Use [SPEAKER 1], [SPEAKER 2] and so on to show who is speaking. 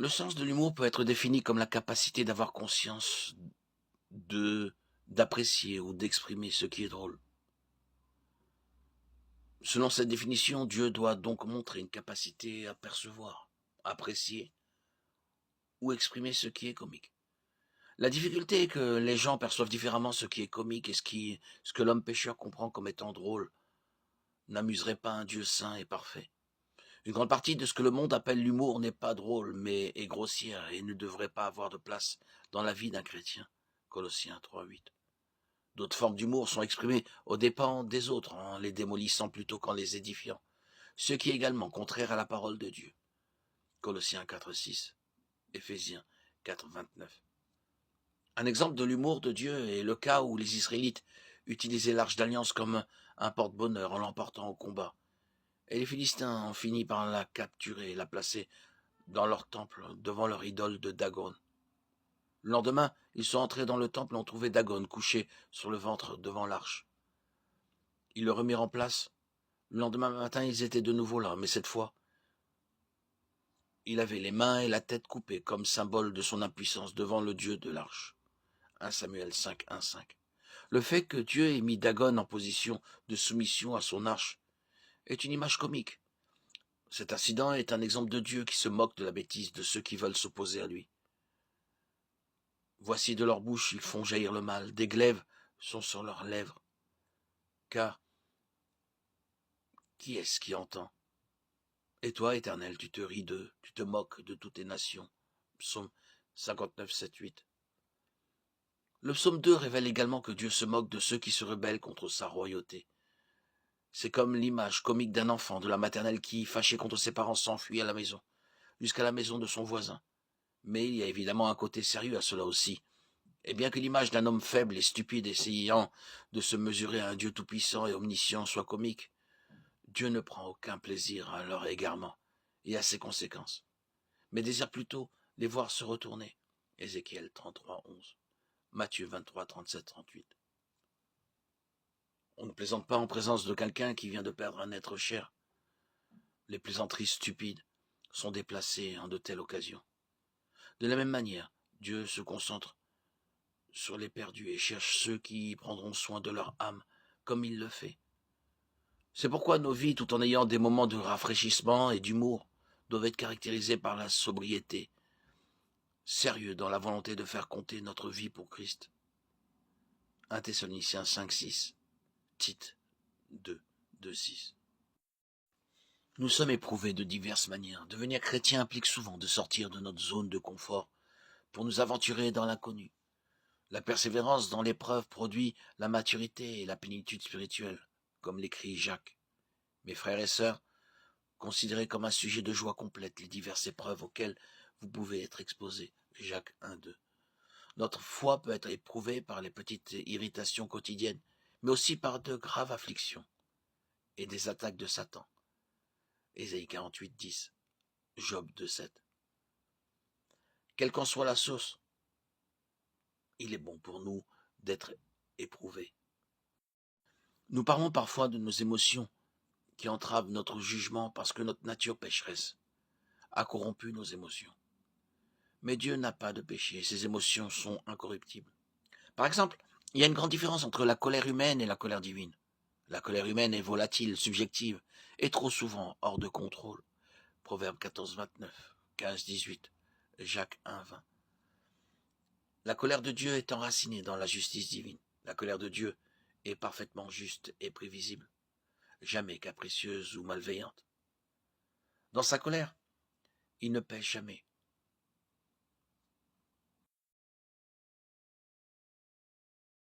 [SPEAKER 1] Le sens de l'humour peut être défini comme la capacité d'avoir conscience d'apprécier ou d'exprimer ce qui est drôle. Selon cette définition, Dieu doit donc montrer une capacité à percevoir, apprécier ou exprimer ce qui est comique. La difficulté est que les gens perçoivent différemment ce qui est comique et ce que l'homme pécheur comprend comme étant drôle n'amuserait pas un Dieu saint et parfait. Une grande partie de ce que le monde appelle l'humour n'est pas drôle, mais est grossière et ne devrait pas avoir de place dans la vie d'un chrétien. Colossiens 3:8. D'autres formes d'humour sont exprimées aux dépens des autres, en les démolissant plutôt qu'en les édifiant, ce qui est également contraire à la parole de Dieu. Colossiens 4:6, Éphésiens 4:29. Un exemple de l'humour de Dieu est le cas où les Israélites utilisaient l'arche d'alliance comme un porte-bonheur en l'emportant au combat. Et les Philistins ont fini par la capturer et la placer dans leur temple, devant leur idole de Dagon. Le lendemain, ils sont entrés dans le temple et ont trouvé Dagon couché sur le ventre devant l'arche. Ils le remirent en place. Le lendemain matin, ils étaient de nouveau là, mais cette fois, il avait les mains et la tête coupées comme symbole de son impuissance devant le Dieu de l'arche. 1 Samuel 5, 1-5. Le fait que Dieu ait mis Dagon en position de soumission à son arche est une image comique. Cet incident est un exemple de Dieu qui se moque de la bêtise de ceux qui veulent s'opposer à lui. Voici de leur bouche, ils font jaillir le mal, des glaives sont sur leurs lèvres. Car qui est-ce qui entend? Et toi, Éternel, tu te ris d'eux, tu te moques de toutes les nations. Psaume 59, 7, 8. Le psaume 2 révèle également que Dieu se moque de ceux qui se rebellent contre sa royauté. C'est comme l'image comique d'un enfant de la maternelle qui, fâché contre ses parents, s'enfuit à la maison, jusqu'à la maison de son voisin. Mais il y a évidemment un côté sérieux à cela aussi. Et bien que l'image d'un homme faible et stupide essayant de se mesurer à un Dieu tout-puissant et omniscient soit comique, Dieu ne prend aucun plaisir à leur égarement et à ses conséquences, mais désire plutôt les voir se retourner. Ézéchiel 33, 11, Matthieu 23, 37, 38. On ne plaisante pas en présence de quelqu'un qui vient de perdre un être cher. Les plaisanteries stupides sont déplacées en de telles occasions. De la même manière, Dieu se concentre sur les perdus et cherche ceux qui prendront soin de leur âme, comme il le fait. C'est pourquoi nos vies, tout en ayant des moments de rafraîchissement et d'humour, doivent être caractérisées par la sobriété, sérieux dans la volonté de faire compter notre vie pour Christ. 1 Thessaloniciens 5:6, Tite 2:6. Nous sommes éprouvés de diverses manières. Devenir chrétien implique souvent de sortir de notre zone de confort pour nous aventurer dans l'inconnu. La persévérance dans l'épreuve produit la maturité et la plénitude spirituelle, comme l'écrit Jacques. Mes frères et sœurs, considérez comme un sujet de joie complète les diverses épreuves auxquelles vous pouvez être exposés. Jacques 1:2. Notre foi peut être éprouvée par les petites irritations quotidiennes, mais aussi par de graves afflictions et des attaques de Satan. Ésaïe 48:10, Job 2:7. Quelle qu'en soit la source, il est bon pour nous d'être éprouvés. Nous parlons parfois de nos émotions qui entravent notre jugement parce que notre nature pécheresse a corrompu nos émotions. Mais Dieu n'a pas de péché, ses émotions sont incorruptibles. Par exemple, il y a une grande différence entre la colère humaine et la colère divine. La colère humaine est volatile, subjective, et trop souvent hors de contrôle. Proverbe 14:29, 15:18, Jacques 1:20. La colère de Dieu est enracinée dans la justice divine. La colère de Dieu est parfaitement juste et prévisible, jamais capricieuse ou malveillante. Dans sa colère, il ne pêche jamais.